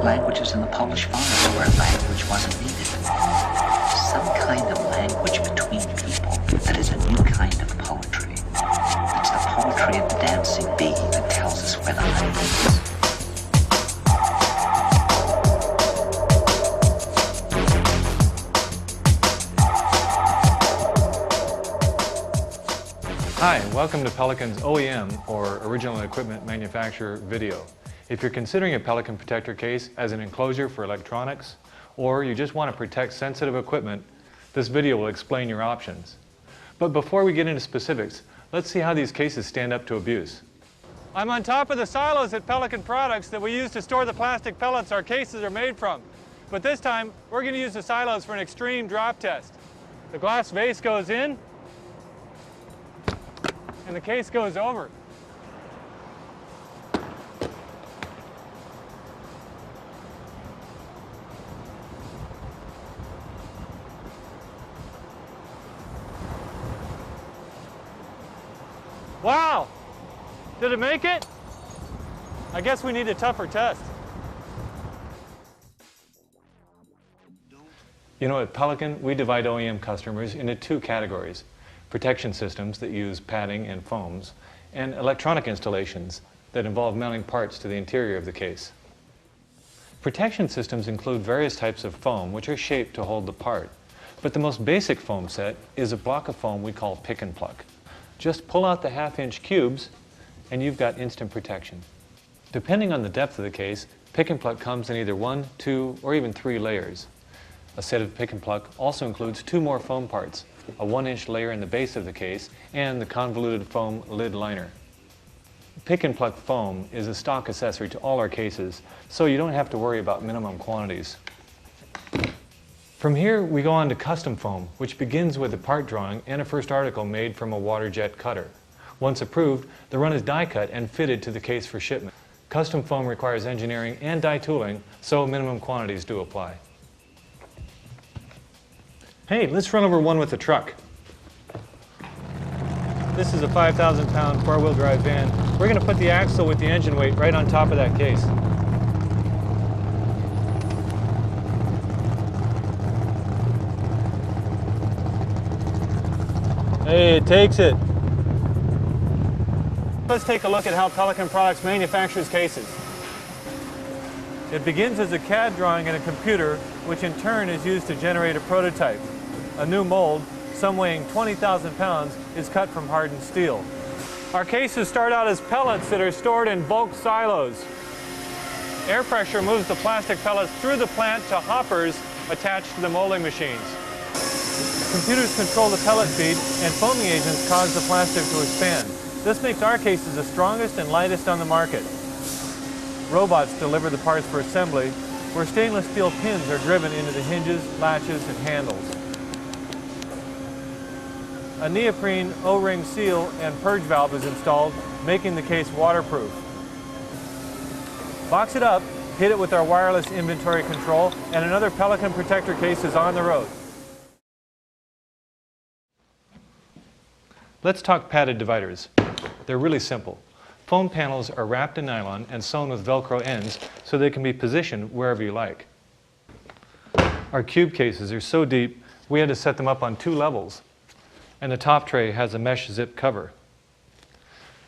languages in the Polish files where language wasn't needed. Some kind of language between people that is a new kind of poetry. It's the poetry of the dancing bee that tells us where the honey is. Hi, welcome to Pelican's OEM, or Original Equipment Manufacturer video. If you're considering a Pelican protector case as an enclosure for electronics, or you just want to protect sensitive equipment, this video will explain your options. But before we get into specifics, let's see how these cases stand up to abuse. I'm on top of the silos at Pelican Products that we use to store the plastic pellets our cases are made from. But this time, we're going to use the silos for an extreme drop test. The glass vase goes in, and the case goes over. Wow! Did it make it? I guess we need a tougher test. You know, at Pelican, we divide OEM customers into two categories: protection systems that use padding and foams, and electronic installations that involve mounting parts to the interior of the case. Protection systems include various types of foam which are shaped to hold the part, but the most basic foam set is a block of foam we call pick and pluck. Just pull out the half-inch cubes and you've got instant protection. Depending on the depth of the case, pick and pluck comes in either 1, 2, or even 3 layers. A set of pick and pluck also includes 2 more foam parts: a 1-inch layer in the base of the case and the convoluted foam lid liner. Pick and pluck foam is a stock accessory to all our cases, so you don't have to worry about minimum quantities. From here, we go on to custom foam, which begins with a part drawing and a first article made from a water jet cutter. Once approved, the run is die cut and fitted to the case for shipment. Custom foam requires engineering and die tooling, so minimum quantities do apply. Hey, let's run over one with a truck. This is a 5,000-pound four-wheel drive van. We're going to put the axle with the engine weight right on top of that case. Hey, it takes it. Let's take a look at how Pelican Products manufactures cases. It begins as a CAD drawing in a computer, which in turn is used to generate a prototype. A new mold, some weighing 20,000 pounds, is cut from hardened steel. Our cases start out as pellets that are stored in bulk silos. Air pressure moves the plastic pellets through the plant to hoppers attached to the molding machines. Computers control the pellet feed, and foaming agents cause the plastic to expand. This makes our cases the strongest and lightest on the market. Robots deliver the parts for assembly, where stainless steel pins are driven into the hinges, latches, and handles. A neoprene O-ring seal and purge valve is installed, making the case waterproof. Box it up, hit it with our wireless inventory control, and another Pelican protector case is on the road. Let's talk padded dividers. They're really simple. Foam panels are wrapped in nylon and sewn with Velcro ends so they can be positioned wherever you like. Our cube cases are so deep, we had to set them up on 2 levels. And the top tray has a mesh zip cover.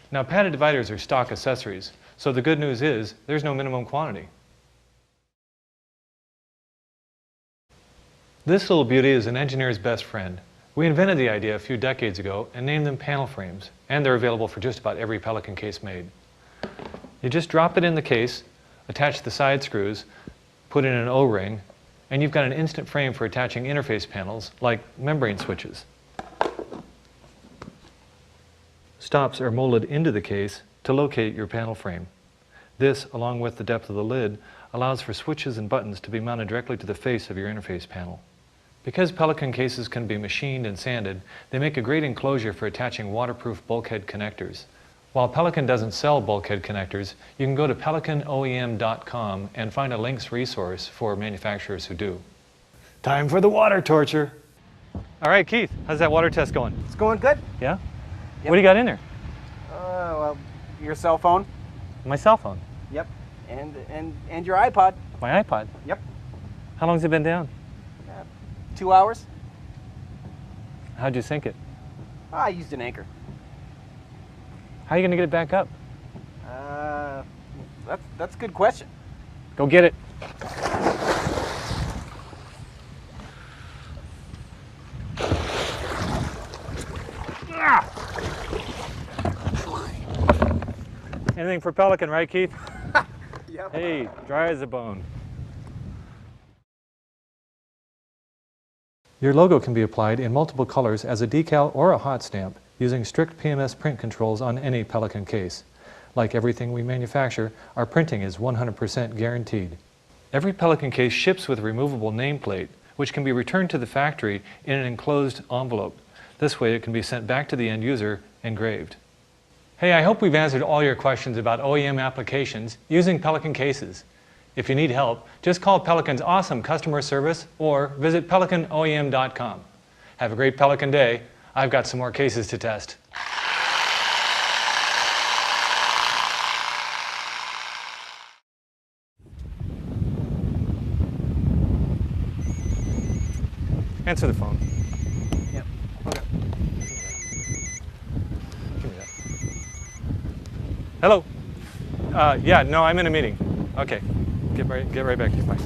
Now, padded dividers are stock accessories, so the good news is there's no minimum quantity. This little beauty is an engineer's best friend. We invented the idea a few decades ago and named them panel frames, and they're available for just about every Pelican case made. You just drop it in the case, attach the side screws, put in an O-ring, and you've got an instant frame for attaching interface panels like membrane switches. Stops are molded into the case to locate your panel frame. This, along with the depth of the lid, allows for switches and buttons to be mounted directly to the face of your interface panel. Because Pelican cases can be machined and sanded, they make a great enclosure for attaching waterproof bulkhead connectors. While Pelican doesn't sell bulkhead connectors, you can go to pelicanoem.com and find a links resource for manufacturers who do. Time for the water torture. All right, Keith, how's that water test going? It's going good. Yeah? Yep. What do you got in there? Well, your cell phone. My cell phone. Yep. And your iPod. My iPod? Yep. How long's it been down? 2 hours. How'd you sink it? I used an anchor. How are you going to get it back up? That's a good question. Go get it. Anything for Pelican, right, Keith? Yep. Hey, dry as a bone. Your logo can be applied in multiple colors as a decal or a hot stamp using strict PMS print controls on any Pelican case. Like everything we manufacture, our printing is 100% guaranteed. Every Pelican case ships with a removable nameplate, which can be returned to the factory in an enclosed envelope. This way it can be sent back to the end user engraved. Hey, I hope we've answered all your questions about OEM applications using Pelican cases. If you need help, just call Pelican's awesome customer service or visit PelicanOEM.com. Have a great Pelican day. I've got some more cases to test. Answer the phone. Yep. Okay. Give me that. Hello. Yeah, no, I'm in a meeting. Okay. Get right back to you. Bye.